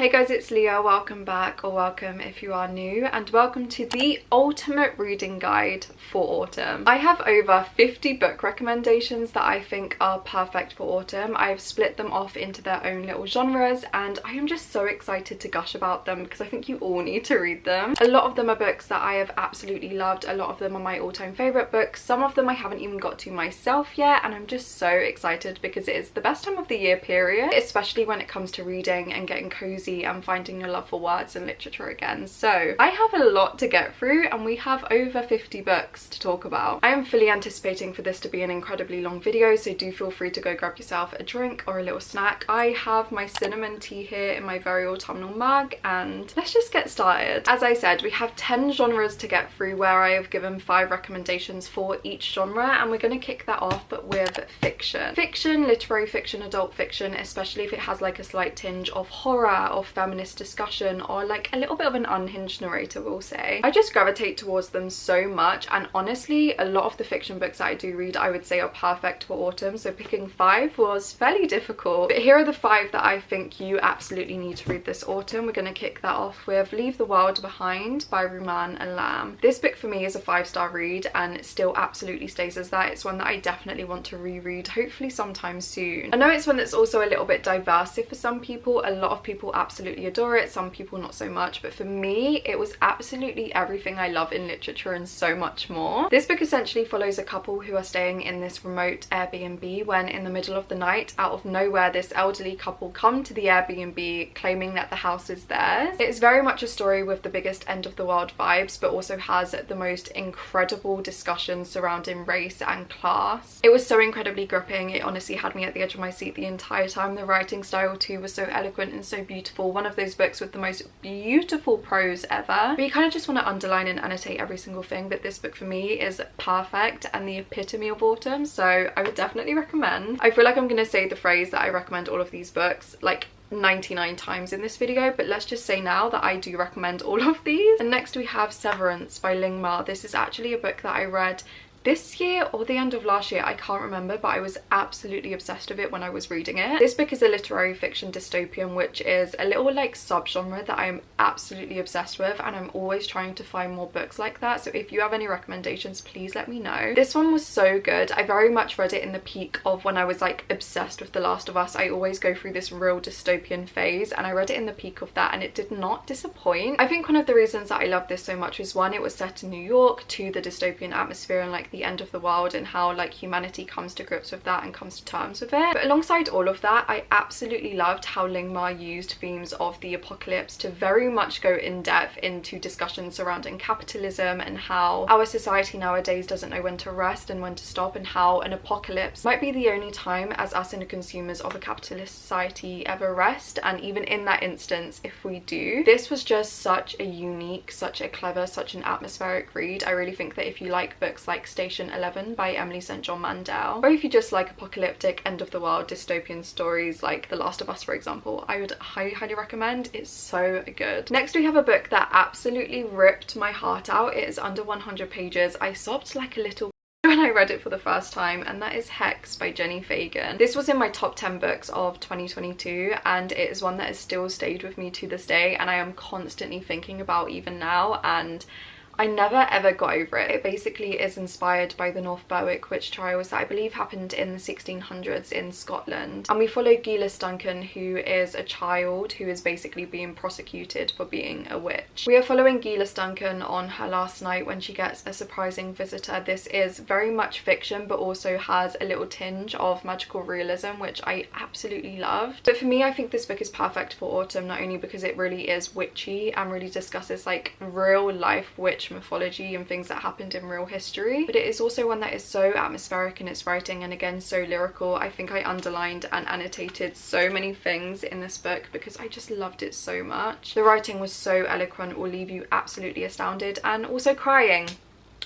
Hey guys, it's Leah. Welcome back, or welcome if you are new, and welcome to the ultimate reading guide for autumn. I have over 50 book recommendations that I think are perfect for autumn. I've split them off into their own little genres and I am just so excited to gush about them because I think you all need to read them. A lot of them are books that I have absolutely loved. A lot of them are my all-time favourite books. Some of them I haven't even got to myself yet, and I'm just so excited because it is the best time of the year period, especially when it comes to reading and getting cozy and finding your love for words and literature again. So I have a lot to get through and we have over 50 books to talk about. I am fully anticipating for this to be an incredibly long video, so do feel free to go grab yourself a drink or a little snack. I have my cinnamon tea here in my very autumnal mug, and let's just get started. As I said, we have 10 genres to get through where I have given 5 recommendations for each genre, and we're going to kick that off with fiction. Fiction, literary fiction, adult fiction, especially if it has like a slight tinge of horror or feminist discussion or like a little bit of an unhinged narrator, we'll say. I just gravitate towards them so much, and honestly a lot of the fiction books that I do read I would say are perfect for autumn, so picking 5 was fairly difficult. But here are the 5 that I think you absolutely need to read this autumn. We're going to kick that off with Leave the World Behind by Rumaan Alam. This book for me is a 5-star read and it still absolutely stays as that. It's one that I definitely want to reread, hopefully sometime soon. I know it's one that's also a little bit divisive for some people. A lot of people absolutely adore it, some people not so much, but for me it was absolutely everything I love in literature and so much more. This book essentially follows a couple who are staying in this remote Airbnb when in the middle of the night, out of nowhere, this elderly couple come to the Airbnb claiming that the house is theirs. It's very much a story with the biggest end of the world vibes, but also has the most incredible discussions surrounding race and class. It was so incredibly gripping. It honestly had me at the edge of my seat the entire time. The writing style too was so eloquent and so beautiful. One of those books with the most beautiful prose ever, but you kind of just want to underline and annotate every single thing. But this book for me is perfect and the epitome of autumn, so I would definitely recommend. I feel like I'm going to say the phrase that I recommend all of these books like 99 times in this video, but let's just say now that I do recommend all of these. And next we have Severance by Ling Ma. This is actually a book that I read this year or the end of last year, I can't remember, but I was absolutely obsessed with it when I was reading it. This book is a literary fiction dystopian, which is a little like subgenre that I am absolutely obsessed with, and I'm always trying to find more books like that, so if you have any recommendations please let me know. This one was so good. I very much read it in the peak of when I was like obsessed with The Last of Us. I always go through this real dystopian phase, and I read it in the peak of that and it did not disappoint. I think one of the reasons that I love this so much is, one, it was set in New York, 2, the dystopian atmosphere and like the end of the world and how like humanity comes to grips with that and comes to terms with it. But alongside all of that, I absolutely loved how Ling Ma used themes of the apocalypse to very much go in depth into discussions surrounding capitalism and how our society nowadays doesn't know when to rest and when to stop, and how an apocalypse might be the only time as us and the consumers of a capitalist society ever rest. And even in that instance, if we do, this was just such a unique, such a clever, such an atmospheric read. I really think that if you like books like Station 11 by Emily St. John Mandel, or if you just like apocalyptic end of the world dystopian stories like The Last of Us for example, I would highly recommend. It's so good. Next we have a book that absolutely ripped my heart out. It is under 100 pages. I sobbed like a little when I read it for the first time, and that is Hex by Jenny Fagan. This was in my top 10 books of 2022 and it is one that has still stayed with me to this day and I am constantly thinking about even now, and I never ever got over it. It basically is inspired by the North Berwick witch trials that I believe happened in the 1600s in Scotland, and we follow Gillis Duncan, who is a child who is basically being prosecuted for being a witch. We are following Gillis Duncan on her last night when she gets a surprising visitor. This is very much fiction but also has a little tinge of magical realism, which I absolutely loved. But for me, I think this book is perfect for autumn, not only because it really is witchy and really discusses like real life witch mythology and things that happened in real history, but it is also one that is so atmospheric in its writing and again so lyrical. I think I underlined and annotated so many things in this book because I just loved it so much. The writing was so eloquent, will leave you absolutely astounded, and also crying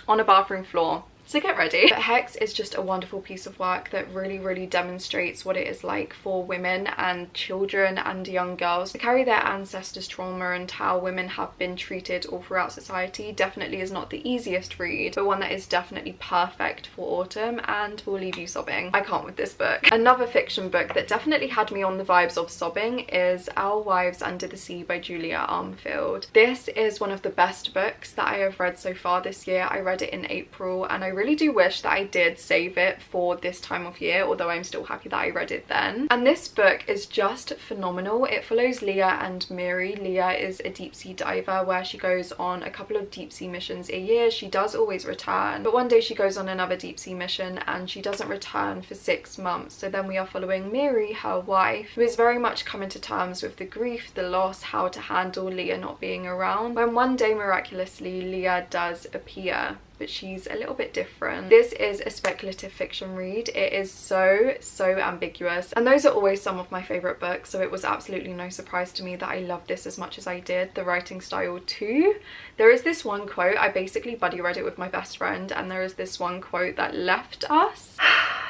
on a bathroom floor So get ready. But Hex is just a wonderful piece of work that really demonstrates what it is like for women and children and young girls to carry their ancestors' trauma, and how women have been treated all throughout society. Definitely is not the easiest read, but one that is definitely perfect for autumn and will leave you sobbing. I can't with this book. Another fiction book that definitely had me on the vibes of sobbing is Our Wives Under the Sea by Julia Armfield. This is one of the best books that I have read so far this year. I read it in April, and I really do wish that I did save it for this time of year, although I'm still happy that I read it then. And this book is just phenomenal. It follows Leah and Miri. Leah is a deep sea diver where she goes on a couple of deep sea missions a year. She does always return, but one day she goes on another deep sea mission and she doesn't return for 6 months. So then we are following Miri, her wife, who is very much coming to terms with the grief, the loss, how to handle Leah not being around, when one day miraculously Leah does appear, but she's a little bit different. This is a speculative fiction read. It is so ambiguous, and those are always some of my favourite books, so it was absolutely no surprise to me that I loved this as much as I did. The writing style too. There is this one quote, I basically buddy read it with my best friend, and there is this one quote that left us.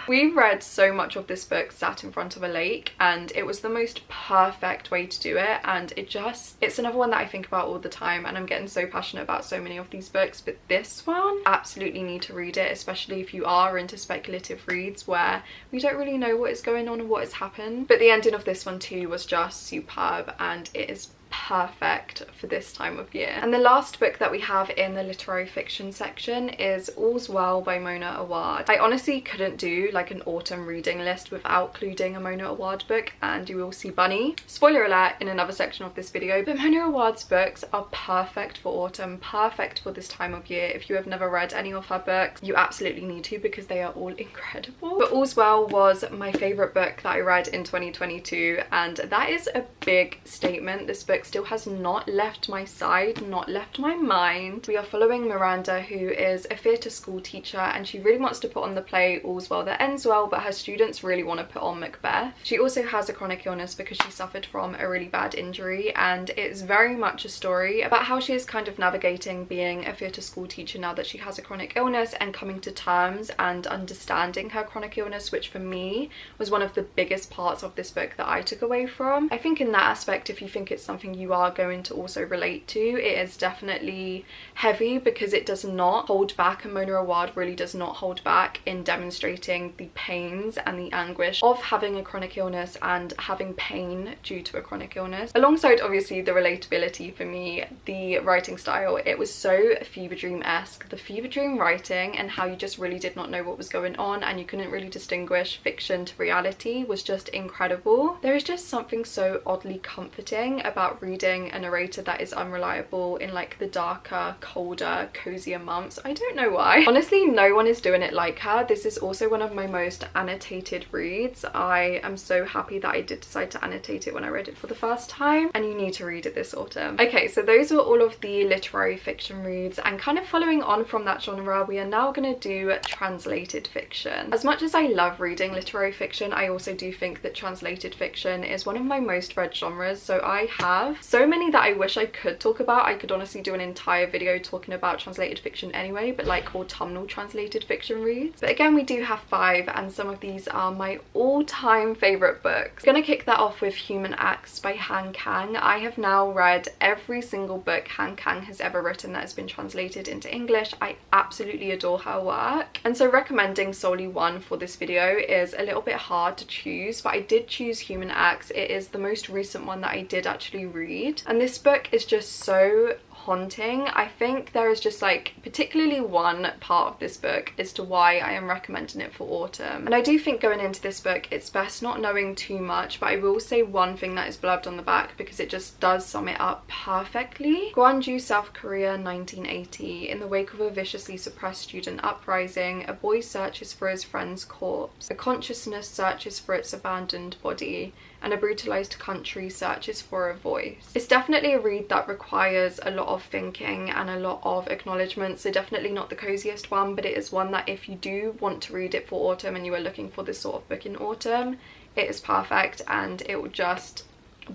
We read so much of this book sat in front of a lake, and it was the most perfect way to do it, and it's another one that I think about all the time, and I'm getting so passionate about so many of these books, but this one, absolutely need to read it, especially if you are into speculative reads where we don't really know what is going on and what has happened. But the ending of this one too was just superb, and it is perfect for this time of year. And the last book that we have in the literary fiction section is All's Well by Mona Awad. I honestly couldn't do like an autumn reading list without including a Mona Awad book, and you will see Bunny, spoiler alert, in another section of this video. But Mona Awad's books are perfect for autumn, perfect for this time of year. If you have never read any of her books, you absolutely need to, because they are all incredible. But All's Well was my favourite book that I read in 2022, and that is a big statement. This book still has not left my side, not left my mind. We are following Miranda, who is a theatre school teacher, and she really wants to put on the play All's Well That Ends Well, but her students really want to put on Macbeth. She also has a chronic illness because she suffered from a really bad injury, and it's very much a story about how she is kind of navigating being a theatre school teacher now that she has a chronic illness, and coming to terms and understanding her chronic illness, which for me was one of the biggest parts of this book that I took away from. I think in that aspect, if you think it's something you are going to also relate to, it is definitely heavy, because it does not hold back, and Mona Awad really does not hold back in demonstrating the pains and the anguish of having a chronic illness and having pain due to a chronic illness, alongside obviously the relatability. For me, the writing style, it was so fever dream-esque. The fever dream writing and how you just really did not know what was going on, and you couldn't really distinguish fiction to reality, was just incredible. There is just something so oddly comforting about reading a narrator that is unreliable in like the darker, colder, cozier months. I don't know why. Honestly, no one is doing it like her. This is also one of my most annotated reads. I am so happy that I did decide to annotate it when I read it for the first time, and you need to read it this autumn. Okay, so those were all of the literary fiction reads, and kind of following on from that genre, we are now going to do translated fiction. As much as I love reading literary fiction, I also do think that translated fiction is one of my most read genres. So I have so many that I wish I could talk about. I could honestly do an entire video talking about translated fiction anyway, but like autumnal translated fiction reads. But again, we do have 5, and some of these are my all-time favourite books. I'm gonna kick that off with Human Acts by Han Kang. I have now read every single book Han Kang has ever written that has been translated into English. I absolutely adore her work, and so recommending solely one for this video is a little bit hard to choose, but I did choose Human Acts. It is the most recent one that I did actually read, and this book is just so haunting. I think there is just like particularly one part of this book as to why I am recommending it for autumn. And I do think going into this book, it's best not knowing too much, but I will say one thing that is blurbed on the back because it just does sum it up perfectly. Gwangju, South Korea, 1980. In the wake of a viciously suppressed student uprising, a boy searches for his friend's corpse. A consciousness searches for its abandoned body, and a brutalized country searches for a voice. It's definitely a read that requires a lot of thinking and a lot of acknowledgement, so definitely not the coziest one, but it is one that if you do want to read it for autumn and you are looking for this sort of book in autumn, it is perfect, and it will just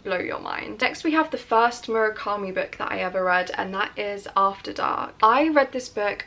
blow your mind. Next we have the first Murakami book that I ever read, and that is After Dark. I read this book,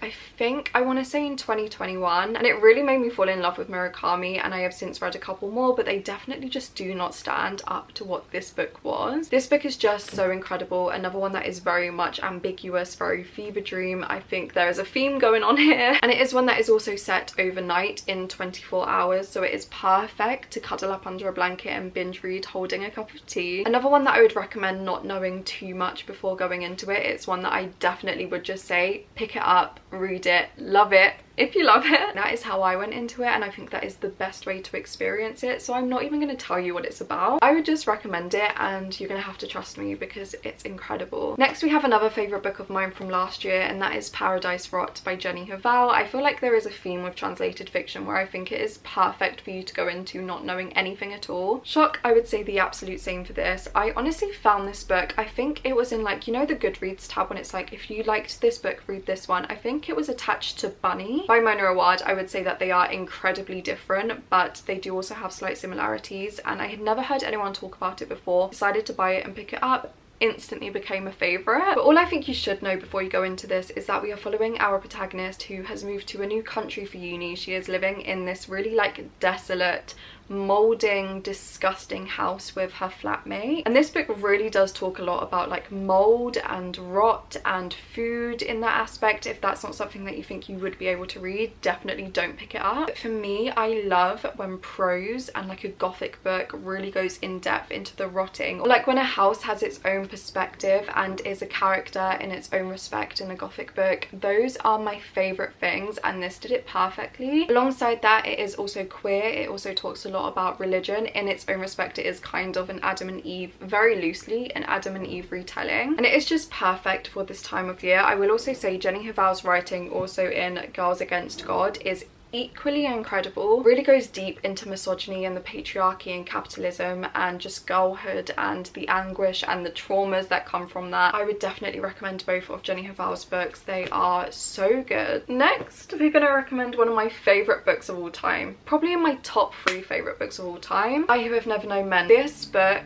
I want to say in 2021, and it really made me fall in love with Murakami, and I have since read a couple more, but they definitely just do not stand up to what this book was. This book is just so incredible. Another one that is very much ambiguous, very fever dream. I think there is a theme going on here, and it is one that is also set overnight in 24 hours, so it is perfect to cuddle up under a blanket and binge read holding a cup of tea. Another one that I would recommend not knowing too much before going into it. It's one that I definitely would just say pick it up, read it, love it if you love it. That is how I went into it, and I think that is the best way to experience it, so I'm not even going to tell you what it's about. I would just recommend it, and you're going to have to trust me because it's incredible. Next we have another favourite book of mine from last year, and that is Paradise Rot by Jenny Haval. I feel like there is a theme with translated fiction where I think it is perfect for you to go into not knowing anything at all. Shock, I would say the absolute same for this. I honestly found this book, I think it was in like, you know, the Goodreads tab when it's like if you liked this book read this one. I think it was attached to Bunny by Mona Awad. I would say that they are incredibly different, but they do also have slight similarities, and I had never heard anyone talk about it before. Decided to buy it and pick it up. Instantly became a favourite. But all I think you should know before you go into this is that we are following our protagonist who has moved to a new country for uni. She is living in this really like desolate, molding, disgusting house with her flatmate, and this book really does talk a lot about like mold and rot and food in that aspect. If that's not something that you think you would be able to read, definitely don't pick it up. But for me, I love when prose and like a gothic book really goes in depth into the rotting, or like when a house has its own perspective and is a character in its own respect in a gothic book. Those are my favourite things, and this did it perfectly. Alongside that, it is also queer. It also talks a lot about religion. In its own respect, it is kind of an Adam and Eve, very loosely an Adam and Eve retelling, and it is just perfect for this time of year. I will also say Jenny Haval's writing also in Girls Against God is equally incredible. Really goes deep into misogyny and the patriarchy and capitalism and just girlhood and the anguish and the traumas that come from that. I would definitely recommend both of Jenny Haval's books. They are so good. Next, we're going to recommend one of my favourite books of all time. Probably in my top 3 favourite books of all time. I Who Have Never Known Men. This book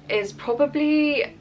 is probably...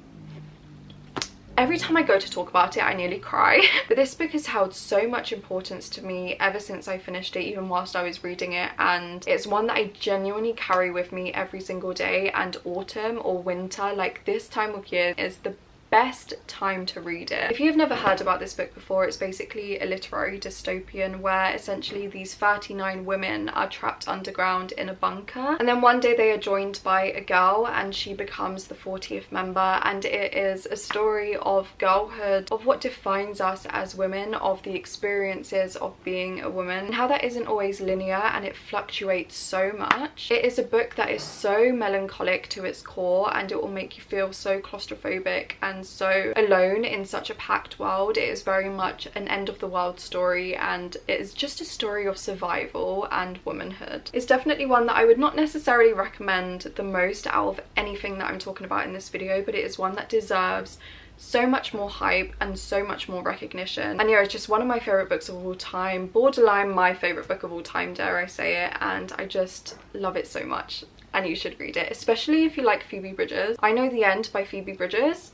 every time I go to talk about it, I nearly cry. But this book has held so much importance to me ever since I finished it, even whilst I was reading it. And it's one that I genuinely carry with me every single day. And autumn or winter, like this time of year, is the best time to read it. If you've never heard about this book before, it's basically a literary dystopian where essentially these 39 women are trapped underground in a bunker, and then one day they are joined by a girl and she becomes the 40th member, and it is a story of girlhood, of what defines us as women, of the experiences of being a woman, and how that isn't always linear and it fluctuates so much. It is a book that is so melancholic to its core, and it will make you feel so claustrophobic and so alone in such a packed world. It is very much an end of the world story, and it is just a story of survival and womanhood. It's definitely one that I would not necessarily recommend the most out of anything that I'm talking about in this video, but it is one that deserves so much more hype and so much more recognition. And yeah, it's just one of my favourite books of all time, borderline my favourite book of all time, dare I say it, and I just love it so much. And you should read it, especially if you like Phoebe Bridgers. I Know the End by Phoebe Bridgers.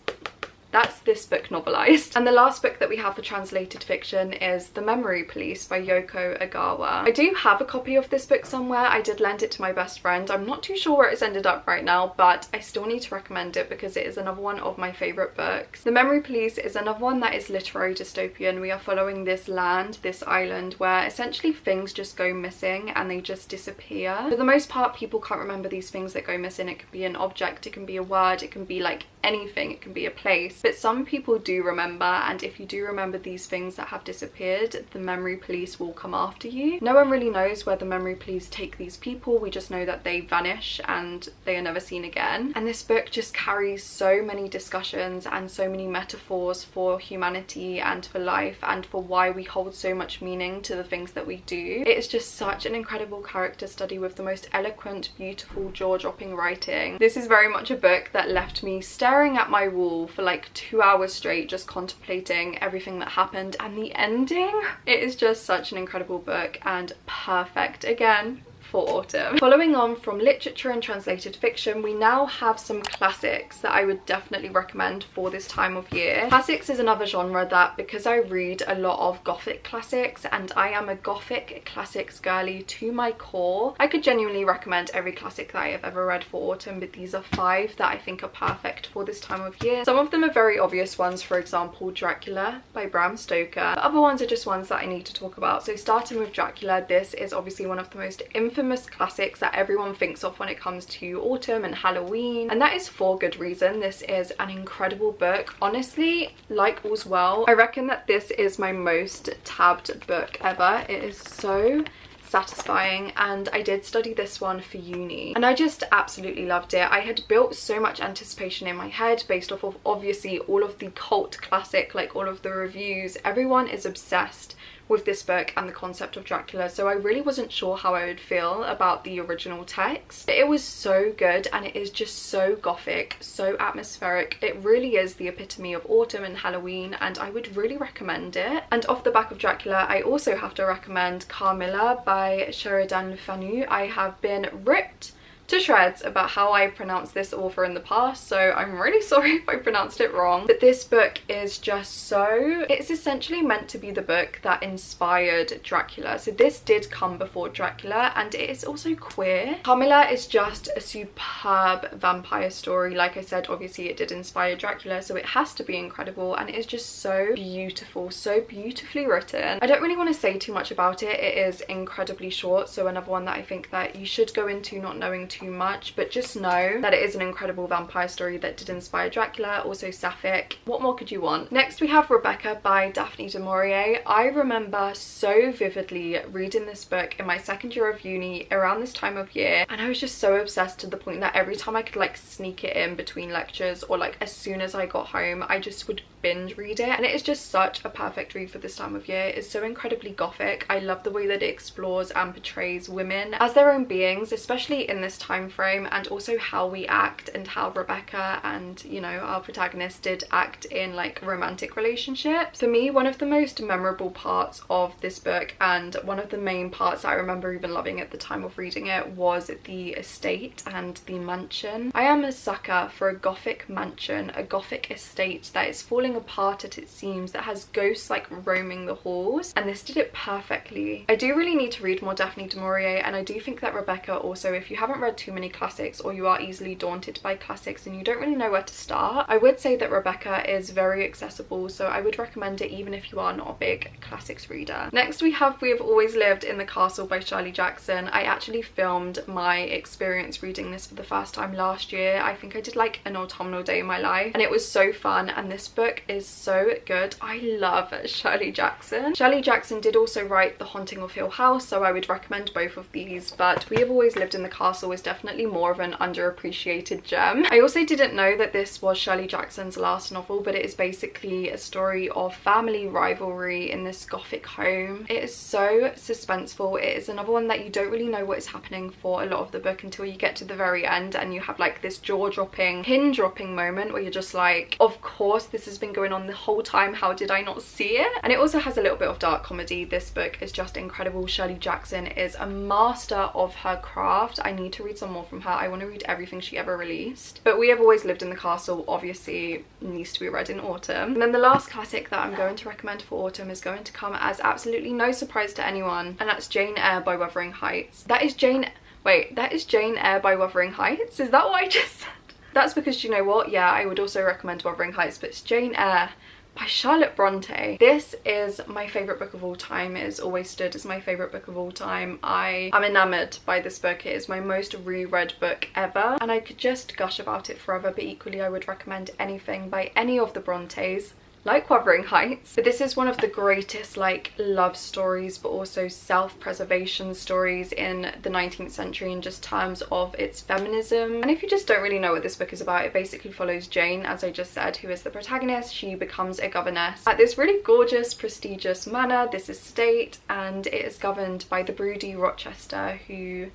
That's this book novelised. And the last book that we have for translated fiction is The Memory Police by Yoko Agawa. I do have a copy of this book somewhere. I did lend it to my best friend. I'm not too sure where it's ended up right now, but I still need to recommend it because it is another one of my favourite books. The Memory Police is another one that is literary dystopian. We are following this land, this island, where essentially things just go missing and they just disappear. For the most part, people can't remember these things that go missing. It could be an object, it can be a word, it can be like anything, it can be a place. But some people do remember, and if you do remember these things that have disappeared, the memory police will come after you. No one really knows where the memory police take these people. We just know that they vanish and they are never seen again. And this book just carries so many discussions and so many metaphors for humanity and for life and for why we hold so much meaning to the things that we do. It is just such an incredible character study with the most eloquent, beautiful, jaw-dropping writing. This is very much a book that left me staring at my wall for like 2 hours straight, just contemplating everything that happened, and the ending, it is just such an incredible book and perfect again for autumn. Following on from literature and translated fiction, we now have some classics that I would definitely recommend for this time of year. Classics is another genre that, because I read a lot of gothic classics and I am a gothic classics girly to my core, I could genuinely recommend every classic that I have ever read for autumn, but these are 5 that I think are perfect for this time of year. Some of them are very obvious ones, for example Dracula by Bram Stoker, but other ones are just ones that I need to talk about. So starting with Dracula, this is obviously one of the most infamous classics that everyone thinks of when it comes to autumn and Halloween, and that is for good reason. This is an incredible book. Honestly, like All's Well, I reckon that this is my most tabbed book ever. It is so satisfying, and I did study this one for uni and I just absolutely loved it. I had built so much anticipation in my head based off of obviously all of the cult classic, like all of the reviews. Everyone is obsessed with this book and the concept of Dracula, so I really wasn't sure how I would feel about the original text. It was so good and it is just so gothic, so atmospheric. It really is the epitome of autumn and Halloween, and I would really recommend it. And off the back of Dracula, I also have to recommend Carmilla by Sheridan Le Fanu. I have been ripped to shreds about how I pronounced this author in the past, so I'm really sorry if I pronounced it wrong, but this book is just so, it's essentially meant to be the book that inspired Dracula. So this did come before Dracula, and it is also queer. Carmilla is just a superb vampire story. Like I said, obviously it did inspire Dracula, so it has to be incredible, and it is just so beautiful, so beautifully written. I don't really want to say too much about it. It is incredibly short, so another one that I think that you should go into not knowing too much, but just know that it is an incredible vampire story that did inspire Dracula, also sapphic. What more could you want? Next we have Rebecca by Daphne du Maurier. I remember so vividly reading this book in my second year of uni around this time of year, and I was just so obsessed to the point that every time I could like sneak it in between lectures, or like as soon as I got home, I just would binge read it. And it is just such a perfect read for this time of year. It's so incredibly gothic. I love the way that it explores and portrays women as their own beings, especially in this time frame, and also how we act and how Rebecca and, you know, our protagonist did act in like romantic relationships. For me, one of the most memorable parts of this book, and one of the main parts that I remember even loving at the time of reading it, was the estate and the mansion. I am a sucker for a gothic mansion, a gothic estate that is falling apart at its seams, that has ghosts like roaming the halls, and this did it perfectly. I do really need to read more Daphne du Maurier, and I do think that Rebecca also, if you haven't read too many classics, or you are easily daunted by classics and you don't really know where to start, I would say that Rebecca is very accessible, so I would recommend it even if you are not a big classics reader. Next we have We Have Always Lived in the Castle by Shirley Jackson. I actually filmed my experience reading this for the first time last year. I think I did like an autumnal day in my life, and it was so fun, and this book is so good. I love Shirley Jackson. Shirley Jackson did also write The Haunting of Hill House, so I would recommend both of these, but We Have Always Lived in the Castle is definitely more of an underappreciated gem. I also didn't know that this was Shirley Jackson's last novel, but it is basically a story of family rivalry in this gothic home. It is so suspenseful. It is another one that you don't really know what is happening for a lot of the book until you get to the very end, and you have like this jaw-dropping, pin-dropping moment where you're just like, of course this has been going on the whole time, how did I not see it? And it also has a little bit of dark comedy. This book is just incredible. Shirley Jackson is a master of her craft. I need to read some more from her. I want to read everything she ever released, but We Have Always Lived in the Castle obviously needs to be read in autumn. And then the last classic that I'm going to recommend for autumn is going to come as absolutely no surprise to anyone, and that's Jane Eyre by Wuthering Heights. That is Jane Eyre by Wuthering Heights? Is that what I just said? That's because, you know what, yeah, I would also recommend Wuthering Heights, but it's Jane Eyre by Charlotte Bronte. This is my favourite book of all time. It has always stood as my favourite book of all time. I am enamoured by this book. It is my most reread book ever, and I could just gush about it forever, but equally I would recommend anything by any of the Brontes, like Wuthering Heights. But this is one of the greatest like love stories, but also self-preservation stories in the 19th century in just terms of its feminism. And if you just don't really know what this book is about, it basically follows Jane, as I just said, who is the protagonist. She becomes a governess at this really gorgeous, prestigious manor, this estate, and it is governed by the broody Rochester, who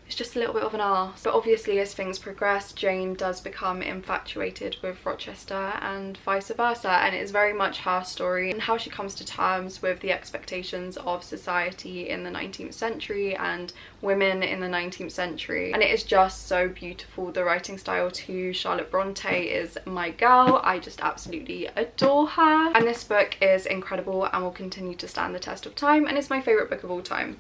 is just a little bit of an arse. But obviously as things progress, Jane does become infatuated with Rochester and vice versa, and it is very much her story and how she comes to terms with the expectations of society in the 19th century and women in the 19th century. And it is just so beautiful. The writing style too. Charlotte Bronte is my girl. I just absolutely adore her, and this book is incredible and will continue to stand the test of time, and it's my favourite book of all time.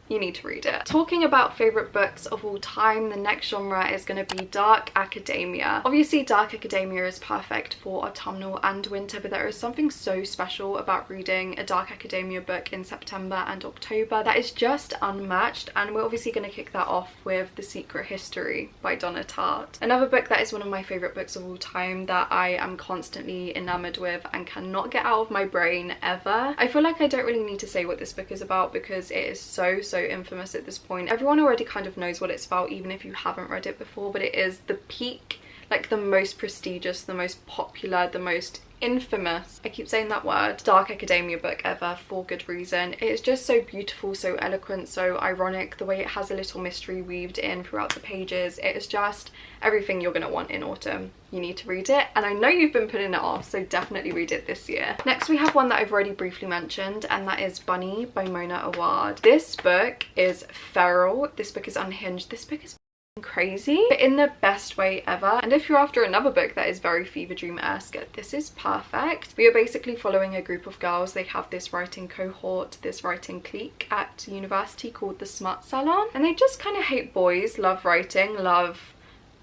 You need to read it. Talking about favourite books of all time, the next genre is going to be dark academia. Obviously dark academia is perfect for autumnal and winter, but there is something so special about reading a dark academia book in September and October that is just unmatched, and we're obviously going to kick that off with The Secret History by Donna Tartt. Another book that is one of my favourite books of all time that I am constantly enamoured with and cannot get out of my brain ever. I feel like I don't really need to say what this book is about because it is so infamous at this point. Everyone already kind of knows what it's about even if you haven't read it before, but it is the peak, like the most prestigious, the most popular, the most infamous, I keep saying that word, dark academia book ever, for good reason. It is just so beautiful, so eloquent, so ironic. The way it has a little mystery weaved in throughout the pages, it is just everything you're going to want in autumn. You need to read it, and I know you've been putting it off, so definitely read it this year. Next we have one that I've already briefly mentioned, and that is Bunny by Mona Awad. This book is feral, this book is unhinged, this book is crazy, but in the best way ever. And if you're after another book that is very fever dream-esque, this is perfect. We are basically following a group of girls. They have this writing cohort, this writing clique at university called the Smut Salon, and they just kind of hate boys, love writing, love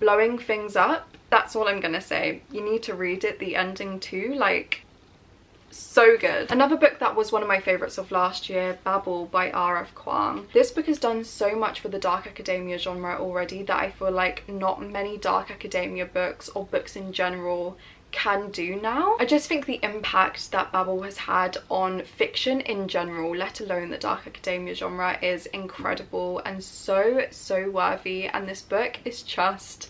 blowing things up. That's all I'm gonna say. You need to read it. The ending too, like, so good. Another book that was one of my favourites of last year, Babel by R.F. Kuang. This book has done so much for the dark academia genre already that I feel like not many dark academia books or books in general can do now. I just think the impact that Babel has had on fiction in general, let alone the dark academia genre, is incredible and so worthy. And this book is just,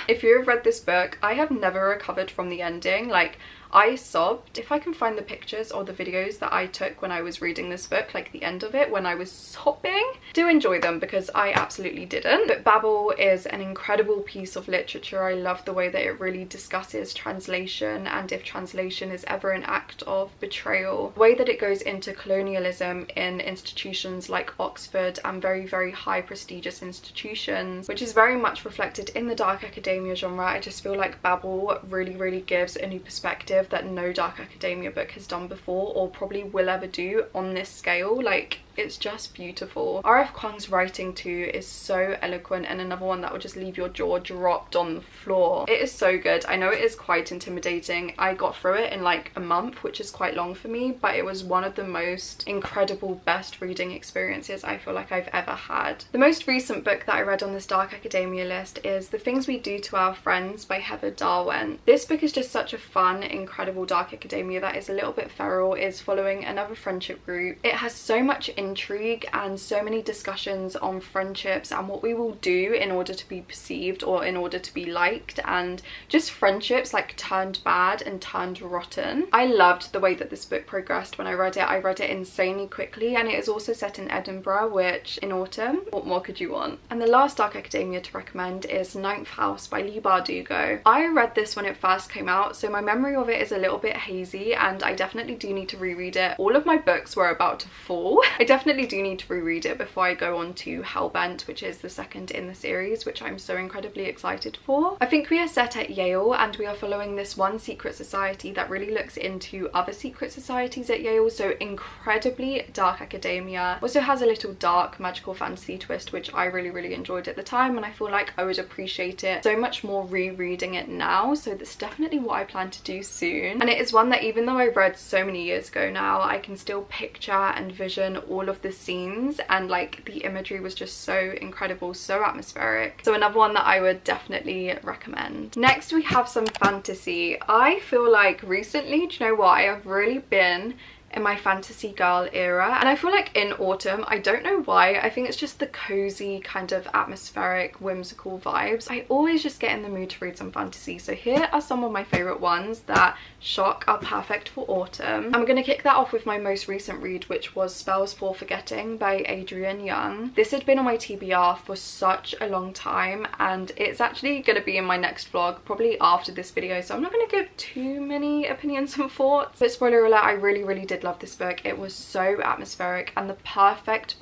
if you have read this book, I have never recovered from the ending. Like, I sobbed. If I can find the pictures or the videos that I took when I was reading this book, like the end of it when I was sobbing, do enjoy them because I absolutely didn't. But Babel is an incredible piece of literature. I love the way that it really discusses translation and if translation is ever an act of betrayal. The way that it goes into colonialism in institutions like Oxford and very high prestigious institutions, which is very much reflected in the dark academia genre. I just feel like Babel really gives a new perspective that no dark academia book has done before or probably will ever do on this scale. Like, it's just beautiful. R.F. Kuang's writing too is so eloquent, and another one that will just leave your jaw dropped on the floor. It is so good. I know it is quite intimidating. I got through it in like a month, which is quite long for me, but it was one of the most incredible best reading experiences I feel like I've ever had. The most recent book that I read on this dark academia list is The Things We Do to Our Friends by Heather Darwent. This book is just such a fun, incredible dark academia that is a little bit feral. It's following another friendship group. It has so much intrigue and so many discussions on friendships and what we will do in order to be perceived or in order to be liked, and just friendships like turned bad and turned rotten. I loved the way that this book progressed when I read it. I read it insanely quickly, and it is also set in Edinburgh, which in autumn, what more could you want? And the last dark academia to recommend is Ninth House by Leigh Bardugo. I read this when it first came out, so my memory of it is a little bit hazy and I definitely do need to reread it. All of my books were about to fall. I definitely do need to reread it before I go on to Hellbent, which is the second in the series, which I'm so incredibly excited for. I think we are set at Yale and we are following this one secret society that really looks into other secret societies at Yale, so incredibly dark academia. Also has a little dark magical fantasy twist, which I really enjoyed at the time, and I feel like I would appreciate it so much more rereading it now, so that's definitely what I plan to do soon. And it is one that even though I read so many years ago now, I can still picture and vision all of the scenes, and like the imagery was just so incredible, so atmospheric. So another one that I would definitely recommend. Next we have some fantasy. I feel like recently, do you know what, I have really been in my fantasy girl era, and I feel like in autumn, I don't know why, I think it's just the cozy kind of atmospheric whimsical vibes. I always just get in the mood to read some fantasy, so here are some of my favorite ones that shock are perfect for autumn. I'm gonna kick that off with my most recent read, which was Spells for Forgetting by Adrienne Young. This had been on my TBR for such a long time, and it's actually gonna be in my next vlog probably after this video, so I'm not gonna give too many opinions and thoughts, but spoiler alert, I really did love this book. It was so atmospheric and the perfect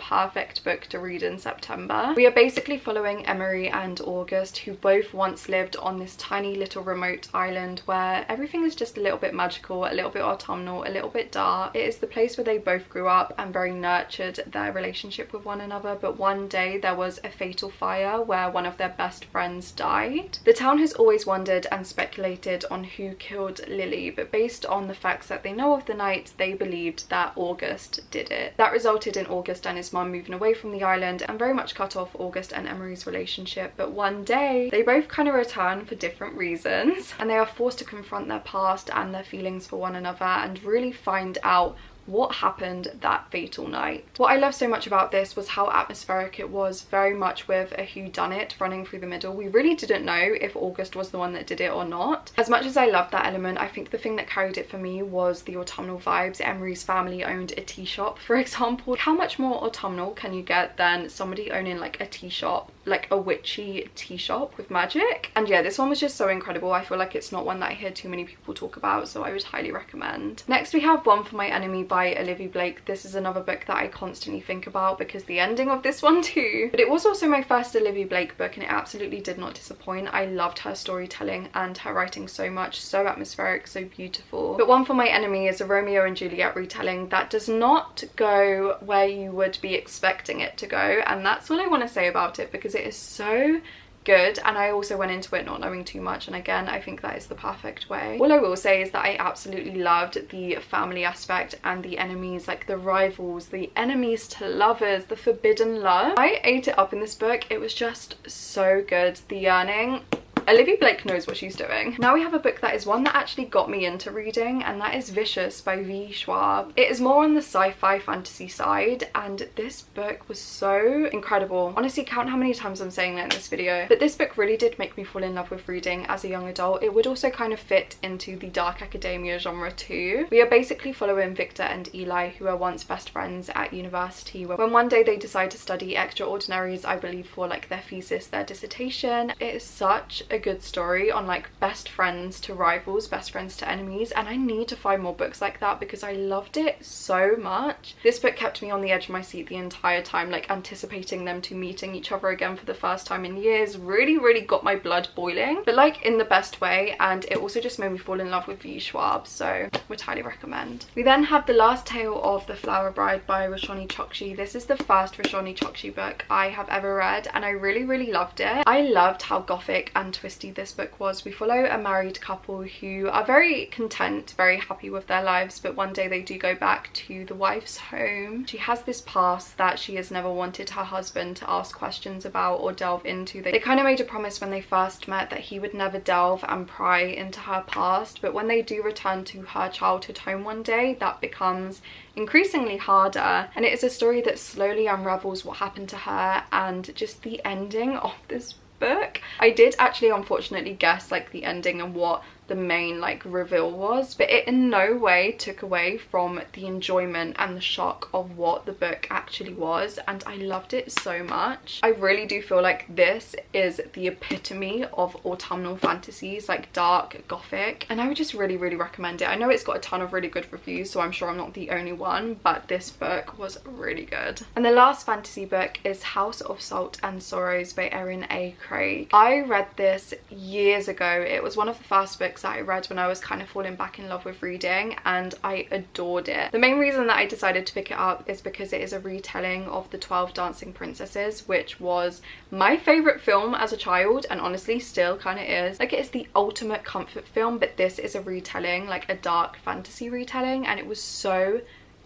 book to read in September. We are basically following Emery and August, who both once lived on this tiny little remote island where everything is just a little bit magical, a little bit autumnal, a little bit dark. It is the place where they both grew up and very nurtured their relationship with one another, but one day there was a fatal fire where one of their best friends died. The town has always wondered and speculated on who killed Lily, but based on the facts that they know of the night, they believed that August did it. That resulted in August and his mum moving away from the island and very much cut off August and Emery's relationship, but one day they both kind of return for different reasons, and they are forced to confront their past and their feelings for one another and really find out what happened that fatal night. What I love so much about this was how atmospheric it was, very much with a whodunit running through the middle. We really didn't know if August was the one that did it or not. As much as I loved that element, I think the thing that carried it for me was the autumnal vibes. Emery's family owned a tea shop, for example. How much more autumnal can you get than somebody owning like a tea shop, like a witchy tea shop with magic? And yeah, this one was just so incredible. I feel like it's not one that I hear too many people talk about, so I would highly recommend. Next we have One for My Enemy by Olivia Blake. This is another book that I constantly think about because the ending of this one too. But it was also my first Olivia Blake book and it absolutely did not disappoint. I loved her storytelling and her writing so much, so atmospheric, so beautiful. But One for My Enemy is a Romeo and Juliet retelling that does not go where you would be expecting it to go, and that's all I want to say about it because it is so good, and I also went into it not knowing too much, and again I think that is the perfect way. All I will say is that I absolutely loved the family aspect and the enemies, like the rivals, the enemies to lovers, the forbidden love. I ate it up in this book. It was just so good. The yearning, Olivia Blake knows what she's doing. Now we have a book that is one that actually got me into reading, and that is Vicious by V. Schwab. It is more on the sci-fi fantasy side, and this book was so incredible. Honestly, count how many times I'm saying that in this video. But this book really did make me fall in love with reading as a young adult. It would also kind of fit into the dark academia genre too. We are basically following Victor and Eli, who are once best friends at university, when one day they decide to study extraordinaries, I believe for like their thesis, their dissertation. It is such a good story on like best friends to rivals, best friends to enemies, and I need to find more books like that because I loved it so much. This book kept me on the edge of my seat the entire time, like anticipating them to meeting each other again for the first time in years. Really got my blood boiling, but like in the best way, and it also just made me fall in love with V. Schwab, so would highly recommend. We then have The Last Tale of the Flower Bride by Roshani Chokshi. This is the first Roshani Chokshi book I have ever read, and I really loved it. I loved how gothic and twisty this book was. We follow a married couple who are very content, very happy with their lives, but one day they do go back to the wife's home. She has this past that she has never wanted her husband to ask questions about or delve into. They kind of made a promise when they first met that he would never delve and pry into her past, but when they do return to her childhood home one day, that becomes increasingly harder, and it is a story that slowly unravels what happened to her and just the ending of this book. I did actually unfortunately guess like the ending and what the main like reveal was, but it in no way took away from the enjoyment and the shock of what the book actually was, and I loved it so much. I really do feel like this is the epitome of autumnal fantasies, like dark gothic, and I would just really recommend it. I know it's got a ton of really good reviews, so I'm sure I'm not the only one, but this book was really good. And the last fantasy book is House of Salt and Sorrows by Erin A. Craig. I read this years ago. It was one of the first books that I read when I was kind of falling back in love with reading, and I adored it. The main reason that I decided to pick it up is because it is a retelling of The 12 Dancing Princesses, which was my favourite film as a child, and honestly still kind of is. Like, it is the ultimate comfort film, but this is a retelling, like a dark fantasy retelling, and it was so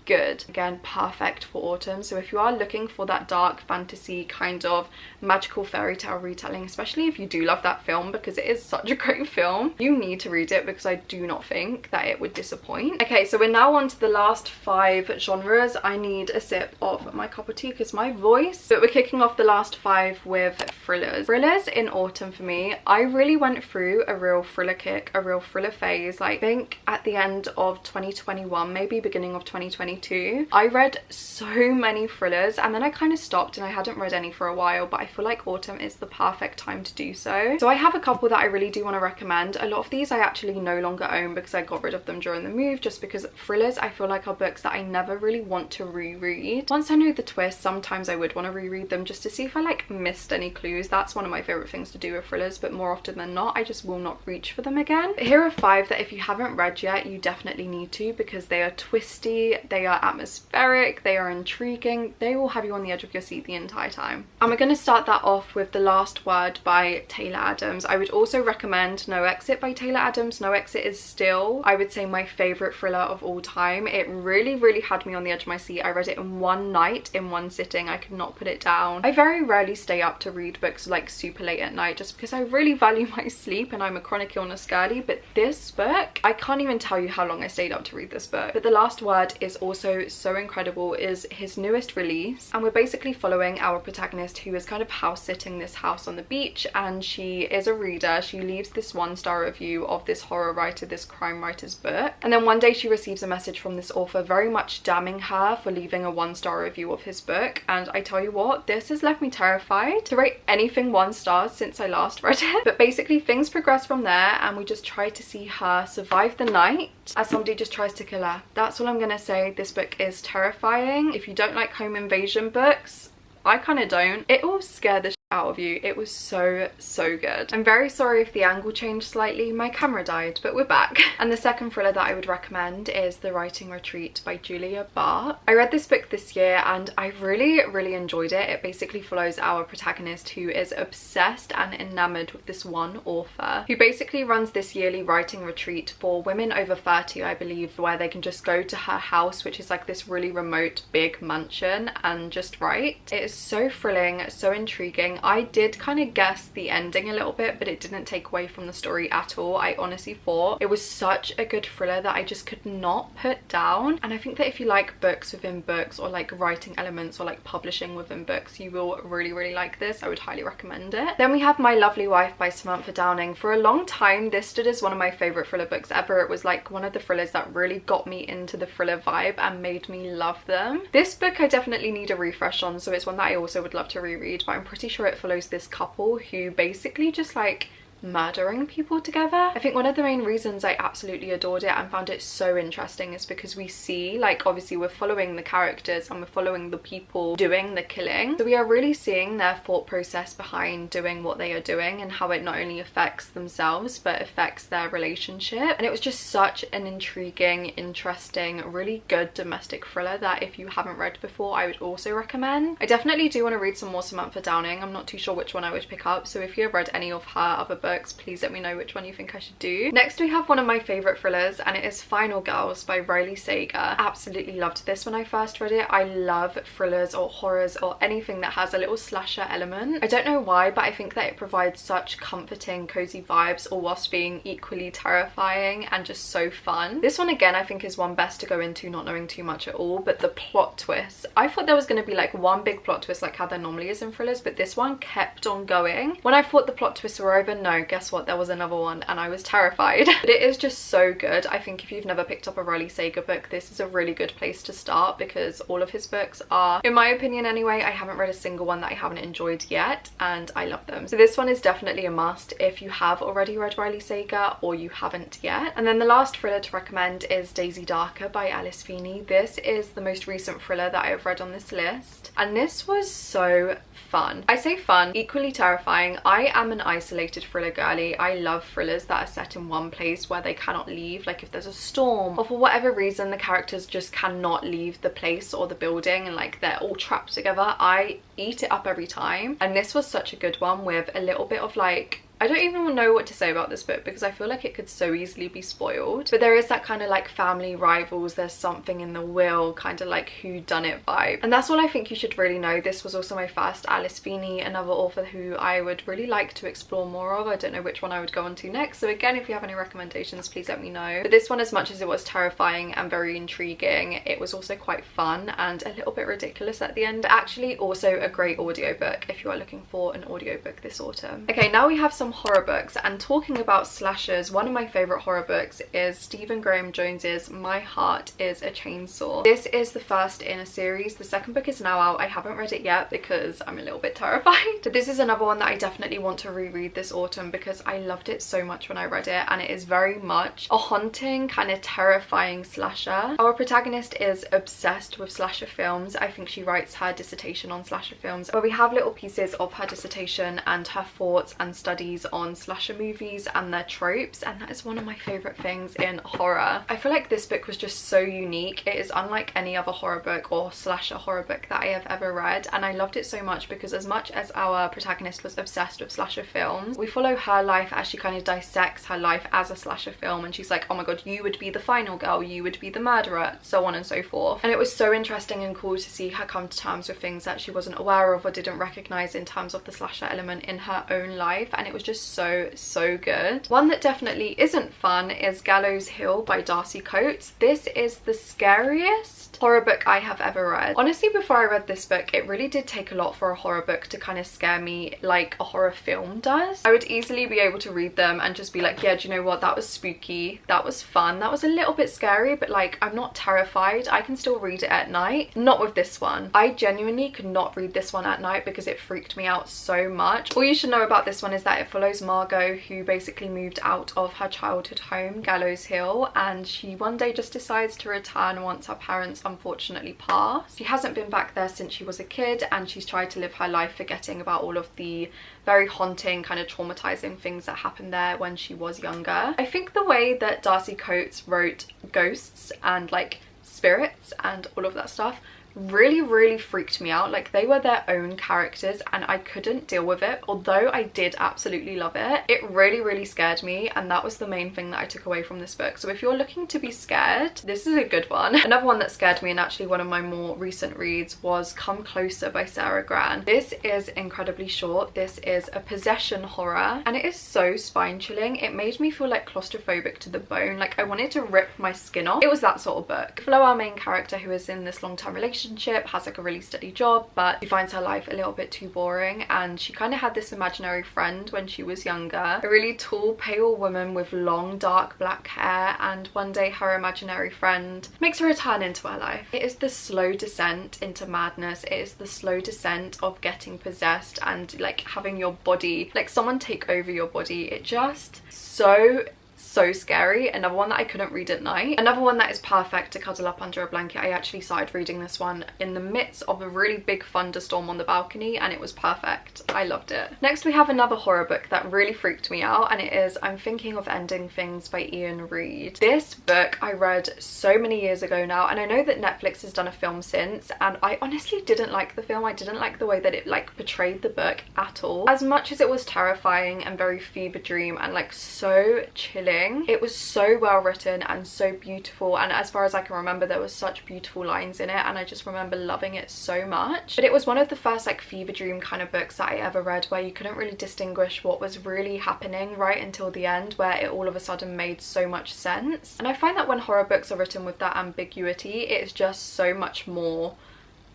good. Again, perfect for autumn. So if you are looking for that dark fantasy kind of magical fairy tale retelling, especially if you do love that film, because it is such a great film, you need to read it, because I do not think that it would disappoint. Okay, so we're now on to the last 5 genres. I need a sip of my cup of tea because my voice. But we're kicking off the last 5 with thrillers. Thrillers in autumn for me, I really went through a real thriller kick, a real thriller phase. Like, I think at the end of 2021, maybe beginning of 2022, I read so many thrillers, and then I kind of stopped and I hadn't read any for a while, but I feel like autumn is the perfect time to do so. So I have a couple that I really do want to recommend. A lot of these I actually no longer own because I got rid of them during the move, just because thrillers I feel like are books that I never really want to reread. Once I know the twist, sometimes I would want to reread them just to see if I like missed any clues. That's one of my favorite things to do with thrillers, but more often than not I just will not reach for them again. But here are 5 that if you haven't read yet, you definitely need to, because they are twisty, they are atmospheric, they are intriguing, they will have you on the edge of your seat the entire time. And we're going to start that off with The Last Word by Taylor Adams. I would also recommend No Exit by Taylor Adams. No Exit is still, I would say, my favourite thriller of all time. It really had me on the edge of my seat. I read it in one night, in one sitting. I could not put it down. I very rarely stay up to read books like super late at night, just because I really value my sleep and I'm a chronic illness girly. But this book, I can't even tell you how long I stayed up to read this book. But The Last Word is also so incredible. It is his newest release, and we're basically following our protagonist, who is kind of house sitting this house on the beach, and she is a reader. She leaves this 1-star review of this horror writer, this crime writer's book, and then one day she receives a message from this author very much damning her for leaving a 1-star review of his book. And I tell you what, this has left me terrified to rate anything 1 star since I last read it. But basically things progress from there, and we just try to see her survive the night as somebody just tries to kill her. That's all I'm gonna say. This book is terrifying. If you don't like home invasion books, I kind of don't. It will scare the shit out of you. It was so good. I'm very sorry if the angle changed slightly. My camera died, but we're back. And the second thriller that I would recommend is The Writing Retreat by Julia Barr. I read this book this year and I really enjoyed it. It basically follows our protagonist, who is obsessed and enamored with this one author, who basically runs this yearly writing retreat for women over 30, I believe, where they can just go to her house, which is like this really remote big mansion, and just write. It is so thrilling, so intriguing. I did kind of guess the ending a little bit, but it didn't take away from the story at all. I honestly thought it was such a good thriller that I just could not put down. And I think that if you like books within books, or like writing elements, or like publishing within books, you will really like this. I would highly recommend it. Then we have My Lovely Wife by Samantha Downing. For a long time this stood as one of my favorite thriller books ever. It was like one of the thrillers that really got me into the thriller vibe and made me love them. This book I definitely need a refresh on, so it's one that I also would love to reread, but I'm pretty sure it follows this couple who basically just like murdering people together. I think one of the main reasons I absolutely adored it and found it so interesting is because we see, like, obviously we're following the characters and we're following the people doing the killing, so we are really seeing their thought process behind doing what they are doing, and how it not only affects themselves but affects their relationship. And it was just such an intriguing, interesting, really good domestic thriller that if you haven't read before, I would also recommend. I definitely do want to read some more Samantha Downing. I'm not too sure which one I would pick up, so if you have read any of her other books, please let me know which one you think I should do. Next we have one of my favourite thrillers, and it is Final Girls by Riley Sager. Absolutely loved this when I first read it. I love thrillers or horrors or anything that has a little slasher element. I don't know why, but I think that it provides such comforting, cozy vibes, all whilst being equally terrifying and just so fun. This one again I think is one best to go into not knowing too much at all, but the plot twist, I thought there was going to be like one big plot twist like how there normally is in thrillers, but this one kept on going. When I thought the plot twists were over, no, guess what, there was another one, and I was terrified. But it is just so good. I think if you've never picked up a Riley Sager book, this is a really good place to start, because all of his books are, in my opinion anyway, I haven't read a single one that I haven't enjoyed yet, and I love them. So this one is definitely a must if you have already read Riley Sager or you haven't yet. And then the last thriller to recommend is Daisy Darker by Alice Feeney. This is the most recent thriller that I have read on this list, and this was so fun. I say fun, equally terrifying. I am an isolated thriller girly. I love thrillers that are set in one place where they cannot leave, like if there's a storm or for whatever reason the characters just cannot leave the place or the building and like they're all trapped together. I eat it up every time, and this was such a good one with a little bit of like I don't even know what to say about this book because I feel like it could so easily be spoiled, but there is that kind of like family rivals, there's something in the will, kind of like whodunit vibe, and that's all I think you should really know. This was also my first Alice Feeney, another author who I would really like to explore more of. I don't know which one I would go on to next, so again, if you have any recommendations, please let me know. But this one, as much as it was terrifying and very intriguing, it was also quite fun and a little bit ridiculous at the end, but actually also a great audiobook if you are looking for an audiobook this autumn. Okay, now we have some horror books, and talking about slashers, one of my favorite horror books is Stephen Graham Jones's My Heart is a Chainsaw. This is the first in a series. The second book is now out. I haven't read it yet because I'm a little bit terrified, but this is another one that I definitely want to reread this autumn because I loved it so much when I read it, and it is very much a haunting, kind of terrifying slasher. Our protagonist is obsessed with slasher films. I think she writes her dissertation on slasher films, where we have little pieces of her dissertation and her thoughts and studies on slasher movies and their tropes, and that is one of my favorite things in horror. I feel like this book was just so unique. It is unlike any other horror book or slasher horror book that I have ever read, and I loved it so much because as much as our protagonist was obsessed with slasher films, we follow her life as she kind of dissects her life as a slasher film, and she's like, oh my god, you would be the final girl, you would be the murderer, so on and so forth. And it was so interesting and cool to see her come to terms with things that she wasn't aware of or didn't recognize in terms of the slasher element in her own life, and it was just so good. One that definitely isn't fun is Gallows Hill by Darcy Coates. This is the scariest horror book I have ever read. Honestly, before I read this book, it really did take a lot for a horror book to kind of scare me like a horror film does. I would easily be able to read them and just be like, yeah, do you know what, that was spooky, that was fun, that was a little bit scary, but like, I'm not terrified, I can still read it at night. Not with this one. I genuinely could not read this one at night because it freaked me out so much. All you should know about this one is that it follows Margot, who basically moved out of her childhood home, Gallows Hill, and she one day just decides to return once her parents unfortunately pass. She hasn't been back there since she was a kid, and she's tried to live her life forgetting about all of the very haunting, kind of traumatizing things that happened there when she was younger. I think the way that Darcy Coates wrote ghosts and like spirits and all of that stuff really freaked me out. Like, they were their own characters and I couldn't deal with it. Although I did absolutely love it, it really scared me, and that was the main thing that I took away from this book. So if you're looking to be scared, this is a good one. Another one that scared me, and actually one of my more recent reads, was Come Closer by Sarah Gran. This is incredibly short. This is a possession horror, and it is so spine chilling. It made me feel like claustrophobic to the bone. Like, I wanted to rip my skin off. It was that sort of book. Flo, our main character, who is in this long-term relationship, has like a really steady job, but she finds her life a little bit too boring, and she kind of had this imaginary friend when she was younger, a really tall, pale woman with long dark black hair, and one day her imaginary friend makes a return into her life. It is the slow descent into madness. It is the slow descent of getting possessed and like having your body, like someone take over your body. It just so scary. Another one that I couldn't read at night. Another one that is perfect to cuddle up under a blanket. I actually started reading this one in the midst of a really big thunderstorm on the balcony, and it was perfect. I loved it. Next, we have another horror book that really freaked me out, and it is I'm Thinking of Ending Things by Ian Reid. This book I read so many years ago now, and I know that Netflix has done a film since, and I honestly didn't like the film. I didn't like the way that it like portrayed the book at all. As much as it was terrifying and very fever dream and like so chilling, it was so well written and so beautiful, and as far as I can remember, there was such beautiful lines in it, and I just remember loving it so much. But it was one of the first like fever dream kind of books that I ever read, where you couldn't really distinguish what was really happening right until the end, where it all of a sudden made so much sense. And I find that when horror books are written with that ambiguity, it's just so much more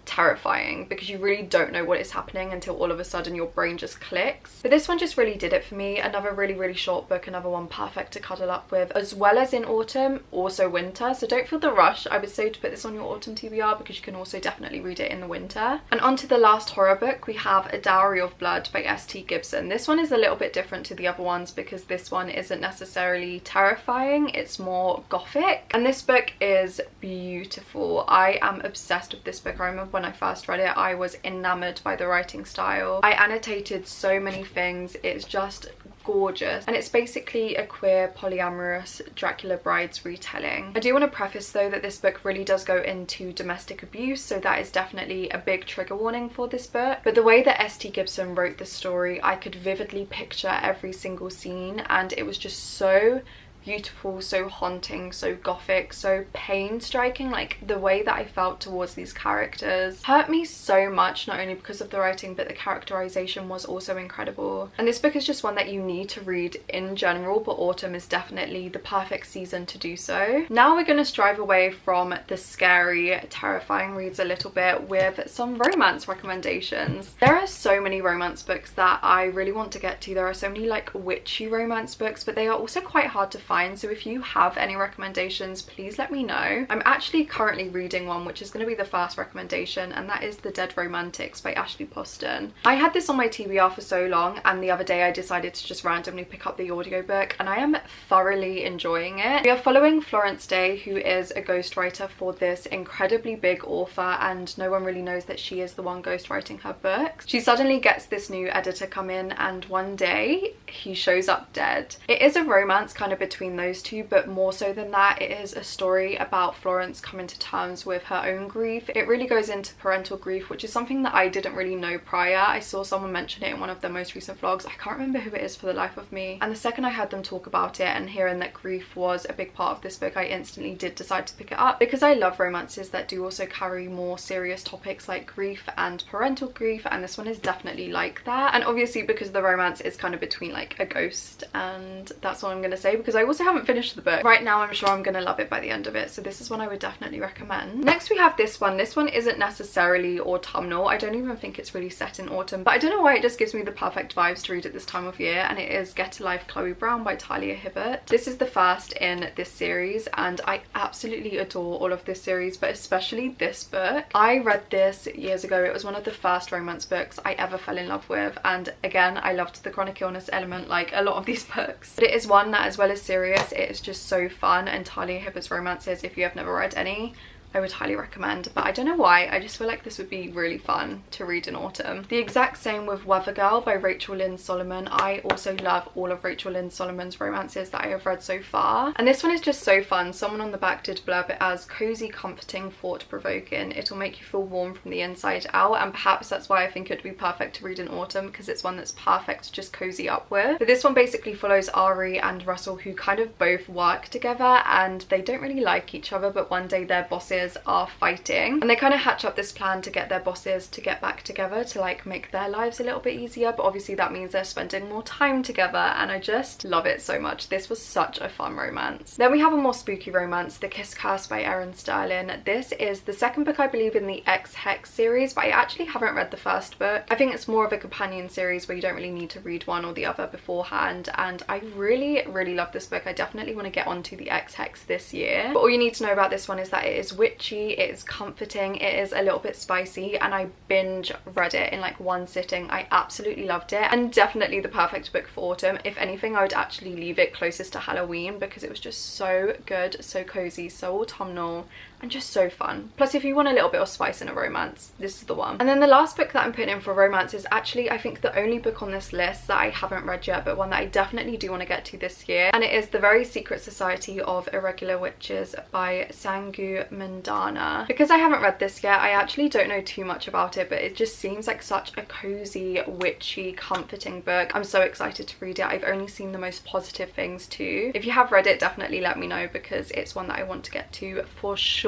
terrifying, because you really don't know what is happening until all of a sudden your brain just clicks. But this one just really did it for me. Another really short book, another one perfect to cuddle up with, as well as in autumn, also winter, so don't feel the rush. I would say to put this on your autumn TBR, because you can also definitely read it in the winter. And on to the last horror book, we have A Dowry of Blood by S.T. Gibson. This one is a little bit different to the other ones because this one isn't necessarily terrifying, it's more gothic, and this book is beautiful. I am obsessed with this book. I remember when I first read it, I was enamored by the writing style. I annotated so many things. It's just gorgeous, and it's basically a queer polyamorous Dracula Brides retelling. I do want to preface though that this book really does go into domestic abuse, so that is definitely a big trigger warning for this book. But the way that S.T. Gibson wrote the story, I could vividly picture every single scene, and it was just so beautiful, so haunting, so gothic, so pain-striking. Like, the way that I felt towards these characters hurt me so much, not only because of the writing, but the characterization was also incredible. And this book is just one that you need to read in general, but autumn is definitely the perfect season to do so. Now we're going to strive away from the scary, terrifying reads a little bit with some romance recommendations. There are so many romance books that I really want to get to. There are so many like witchy romance books, but they are also quite hard to find. So if you have any recommendations, please let me know. I'm actually currently reading one which is going to be the first recommendation, and that is The Dead Romantics by Ashley Poston. I had this on my TBR for so long, and the other day I decided to just randomly pick up the audiobook, and I am thoroughly enjoying it. We are following Florence Day, who is a ghostwriter for this incredibly big author, and no one really knows that she is the one ghostwriting her books. She suddenly gets this new editor come in, and one day he shows up dead. It is a romance kind of between those two, but more so than that, it is a story about Florence coming to terms with her own grief. It really goes into parental grief, which is something that I didn't really know prior. I saw someone mention it in one of their most recent vlogs. I can't remember who it is for the life of me, and the second I heard them talk about it and hearing that grief was a big part of this book, I instantly did decide to pick it up, because I love romances that do also carry more serious topics like grief and parental grief, and this one is definitely like that. And obviously because the romance is kind of between like a ghost, and that's all I'm gonna say, because I also haven't finished the book. Right now I'm sure I'm gonna love it by the end of it, so this is one I would definitely recommend. Next we have this one. This one isn't necessarily autumnal. I don't even think it's really set in autumn, but I don't know why it just gives me the perfect vibes to read at this time of year, and it is Get a Life Chloe Brown by Talia Hibbert. This is the first in this series, and I absolutely adore all of this series, but especially this book. I read this years ago. It was one of the first romance books I ever fell in love with, and again I loved the chronic illness element like a lot of these books, but it is one that, as well as serious, it is just so fun. And Talia Hibbert's romances, if you have never read any, I would highly recommend, but I don't know why, I just feel like this would be really fun to read in autumn. The exact same with Weather Girl by Rachel Lynn Solomon. I also love all of Rachel Lynn Solomon's romances that I have read so far, and this one is just so fun. Someone on the back did blurb it as cozy, comforting, thought-provoking. It'll make you feel warm from the inside out, and perhaps that's why I think it would be perfect to read in autumn, because it's one that's perfect to just cozy up with. But this one basically follows Ari and Russell, who kind of both work together and they don't really like each other, but one day their bosses are fighting, and they kind of hatch up this plan to get their bosses to get back together to like make their lives a little bit easier, but obviously that means they're spending more time together, and I just love it so much. This was such a fun romance. Then we have a more spooky romance, The Kiss Curse by Erin Sterling. This is the second book I believe in the X-Hex series, but I actually haven't read the first book. I think it's more of a companion series where you don't really need to read one or the other beforehand, and I really love this book. I definitely want to get onto the X-Hex this year, but all you need to know about this one is that it is witchy, it is comforting, it is a little bit spicy, and I binge read it in like one sitting. I absolutely loved it, and definitely the perfect book for autumn. If anything, I would actually leave it closest to Halloween, because it was just so good, so cozy, so autumnal, and just so fun. Plus, if you want a little bit of spice in a romance, this is the one. And then the last book that I'm putting in for romance is actually, I think, the only book on this list that I haven't read yet, but one that I definitely do want to get to this year, and it is The Very Secret Society of Irregular Witches by Sangu Mandana. Because I haven't read this yet, I actually don't know too much about it, but it just seems like such a cozy, witchy, comforting book. I'm so excited to read it. I've only seen the most positive things too. If you have read it, definitely let me know, because it's one that I want to get to for sure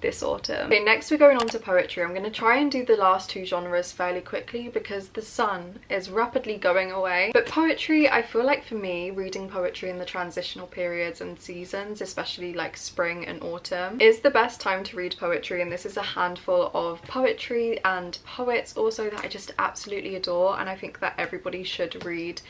this autumn. Okay, next we're going on to poetry. I'm going to try and do the last two genres fairly quickly because the sun is rapidly going away. But poetry, I feel like for me, reading poetry in the transitional periods and seasons, especially like spring and autumn, is the best time to read poetry, and this is a handful of poetry and poets also that I just absolutely adore, and I think that everybody should read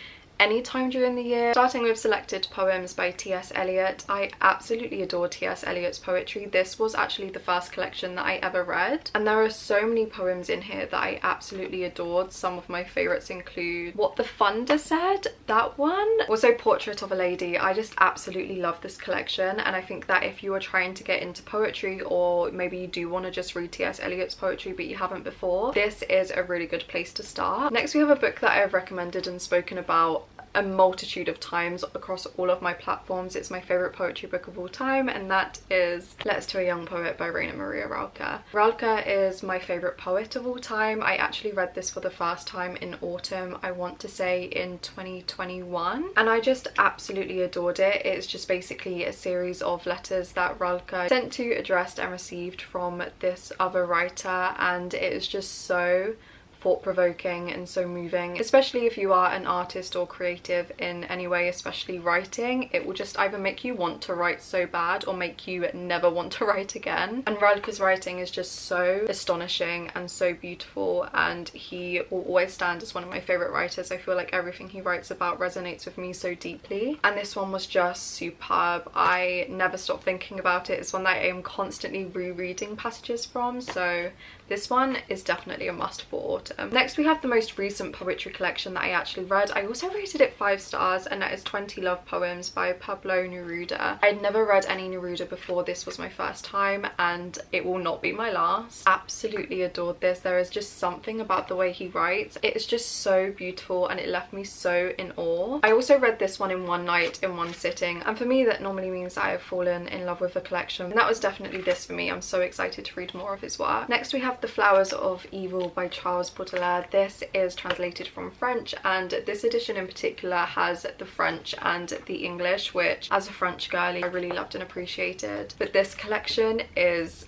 anytime during the year. Starting with selected poems by T.S. Eliot. I absolutely adore T.S. Eliot's poetry. This was actually the first collection that I ever read, and there are so many poems in here that I absolutely adored. Some of my favourites include What the Thunder Said, that one. Also Portrait of a Lady. I just absolutely love this collection, and I think that if you are trying to get into poetry, or maybe you do want to just read T.S. Eliot's poetry but you haven't before, this is a really good place to start. Next we have a book that I have recommended and spoken about a multitude of times across all of my platforms. It's my favourite poetry book of all time, and that is Letters to a Young Poet by Rainer Maria Rilke. Rilke is my favourite poet of all time. I actually read this for the first time in autumn, I want to say in 2021, and I just absolutely adored it. It's just basically a series of letters that Rilke sent to, addressed and received from this other writer, and it is just so thought-provoking and so moving, especially if you are an artist or creative in any way, especially writing. It will just either make you want to write so bad or make you never want to write again. And Rilke's writing is just so astonishing and so beautiful, and he will always stand as one of my favorite writers. I feel like everything he writes about resonates with me so deeply, and this one was just superb. I never stop thinking about it. It's one that I am constantly rereading passages from, so this one is definitely a must for autumn. Next we have the most recent poetry collection that I actually read. I also rated it 5 stars, and that is 20 Love Poems by Pablo Neruda. I'd never read any Neruda before. This was my first time, and it will not be my last. Absolutely adored this. There is just something about the way he writes. It is just so beautiful, and it left me so in awe. I also read this one in one night, in one sitting, and for me that normally means that I have fallen in love with a collection, and that was definitely this for me. I'm so excited to read more of his work. Next we have The Flowers of Evil by Charles Baudelaire. This is translated from French, and this edition in particular has the French and the English, which as a French girlie I really loved and appreciated. But this collection is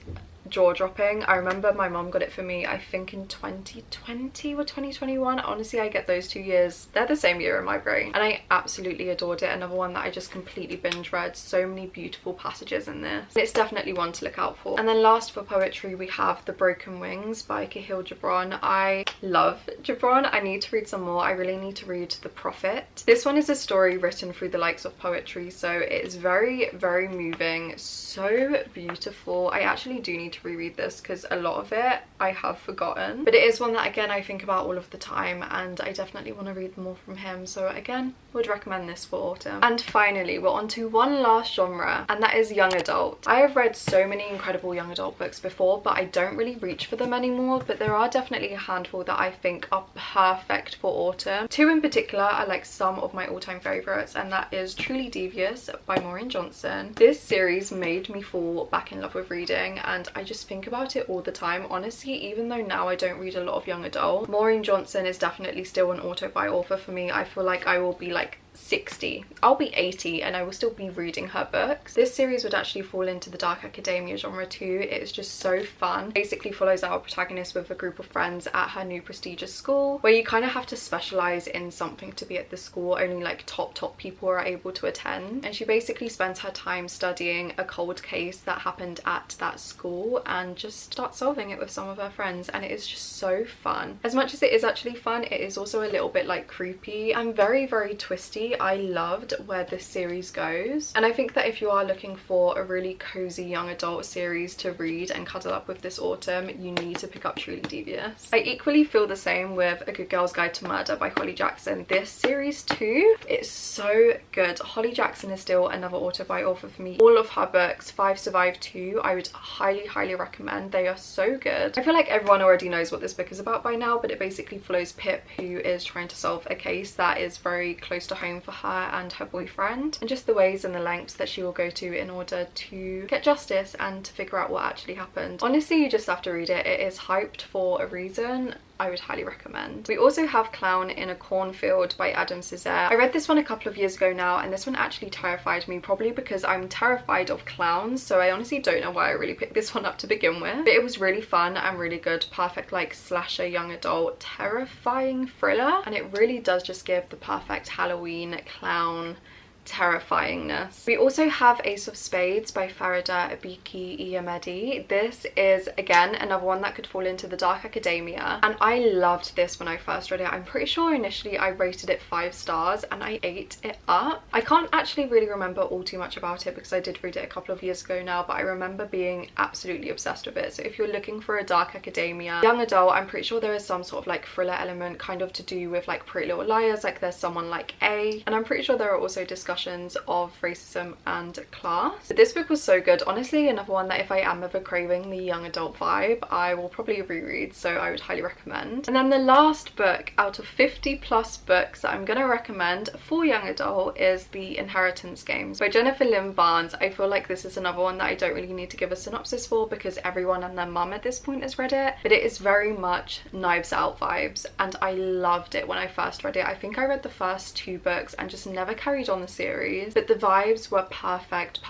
jaw-dropping. I remember my mom got it for me, I think in 2020 or 2021. Honestly, I get those 2 years, they're the same year in my brain, and I absolutely adored it. Another one that I just completely binge read. So many beautiful passages in this. It's definitely one to look out for. And then last for poetry we have The Broken Wings by Kahlil Gibran. I love Gibran. I need to read some more. I really need to read The Prophet. This one is a story written through the likes of poetry, so it is very, very moving, so beautiful. I actually do need to reread this because a lot of it I have forgotten, but it is one that again I think about all of the time, and I definitely want to read more from him, so again would recommend this for autumn. And finally we're on to one last genre, and that is young adult. I have read so many incredible young adult books before, but I don't really reach for them anymore, but there are definitely a handful that I think are perfect for autumn. 2 in particular are like some of my all-time favorites, and that is Truly Devious by Maureen Johnson. This series made me fall back in love with reading, and I just think about it all the time. Honestly, even though now I don't read a lot of young adult, Maureen Johnson is definitely still an auto-buy author for me. I feel like I will be like 60, I'll be 80, and I will still be reading her books. This series would actually fall into the dark academia genre too. It is just so fun. Basically follows our protagonist with a group of friends at her new prestigious school, where you kind of have to specialize in something to be at the school. Only like top people are able to attend, and she basically spends her time studying a cold case that happened at that school and just starts solving it with some of her friends, and it is just so fun. As much as it is actually fun, it is also a little bit like creepy and very, very twisty. I loved where this series goes, and I think that if you are looking for a really cozy young adult series to read and cuddle up with this autumn, you need to pick up Truly Devious. I equally feel the same with A Good Girl's Guide to Murder by Holly Jackson. This series too, it's so good. Holly Jackson is still another auto-buy author for me. All of her books, 5 Survive 2, I would highly recommend. They are so good. I feel like everyone already knows what this book is about by now, but it basically follows Pip, who is trying to solve a case that is very close to home for her and her boyfriend, and just the ways and the lengths that she will go to in order to get justice and to figure out what actually happened. Honestly, you just have to read it. It is hyped for a reason. I would highly recommend. We also have Clown in a Cornfield by Adam Césaire. I read this one a couple of years ago now, and this one actually terrified me, probably because I'm terrified of clowns, so I honestly don't know why I really picked this one up to begin with. But it was really fun and really good. Perfect like slasher young adult terrifying thriller, and it really does just give the perfect Halloween clown terrifyingness. We also have Ace of Spades by Farida Abiki Iyamedi. This is again another one that could fall into the dark academia, and I loved this when I first read it. I'm pretty sure initially I rated it 5 stars and I ate it up. I can't actually really remember all too much about it because I did read it a couple of years ago now, but I remember being absolutely obsessed with it. So if you're looking for a dark academia young adult, I'm pretty sure there is some sort of like thriller element kind of to do with like Pretty Little Liars, like there's someone like A, and I'm pretty sure there are also discussions discussions of racism and class. But this book was so good. Honestly, another one that if I am ever craving the young adult vibe, I will probably reread, so I would highly recommend. And then the last book out of 50 plus books that I'm going to recommend for young adult is The Inheritance Games by Jennifer Lynn Barnes. I feel like this is another one that I don't really need to give a synopsis for because everyone and their mum at this point has read it, but it is very much Knives Out vibes, and I loved it when I first read it. I think I read the first 2 books and just never carried on the series, but the vibes were perfect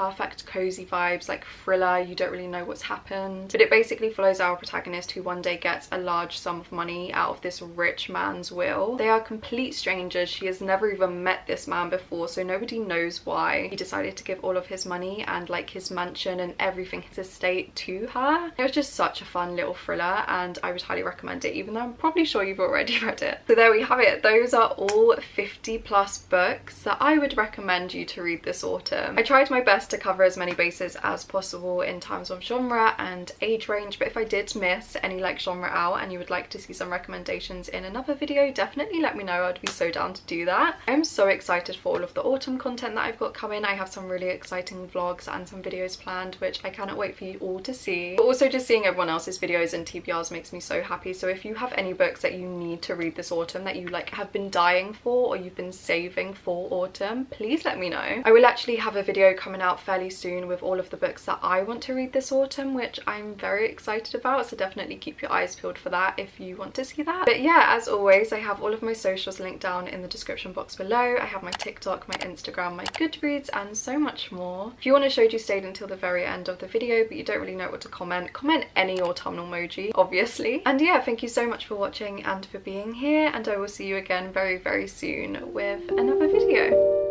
cozy vibes, like thriller, you don't really know what's happened, but it basically follows our protagonist who one day gets a large sum of money out of this rich man's will. They are complete strangers. She has never even met this man before, so nobody knows why he decided to give all of his money and like his mansion and everything, his estate, to her. It was just such a fun little thriller, and I would highly recommend it, even though I'm probably sure you've already read it. So there we have it. Those are all 50 plus books that I would recommend you to read this autumn. I tried my best to cover as many bases as possible in terms of genre and age range, but if I did miss any like genre out and you would like to see some recommendations in another video, definitely let me know. I'd be so down to do that. I'm so excited for all of the autumn content that I've got coming. I have some really exciting vlogs and some videos planned which I cannot wait for you all to see, but also just seeing everyone else's videos and TBRs makes me so happy. So if you have any books that you need to read this autumn that you like have been dying for or you've been saving for autumn, please let me know. I will actually have a video coming out fairly soon with all of the books that I want to read this autumn, which I'm very excited about, so definitely keep your eyes peeled for that if you want to see that. But yeah, as always, I have all of my socials linked down in the description box below. I have my TikTok, my Instagram, my Goodreads, and so much more. If you want to show you stayed until the very end of the video but you don't really know what to comment any autumnal emoji, obviously. And yeah, thank you so much for watching and for being here, and I will see you again very, very soon with another video.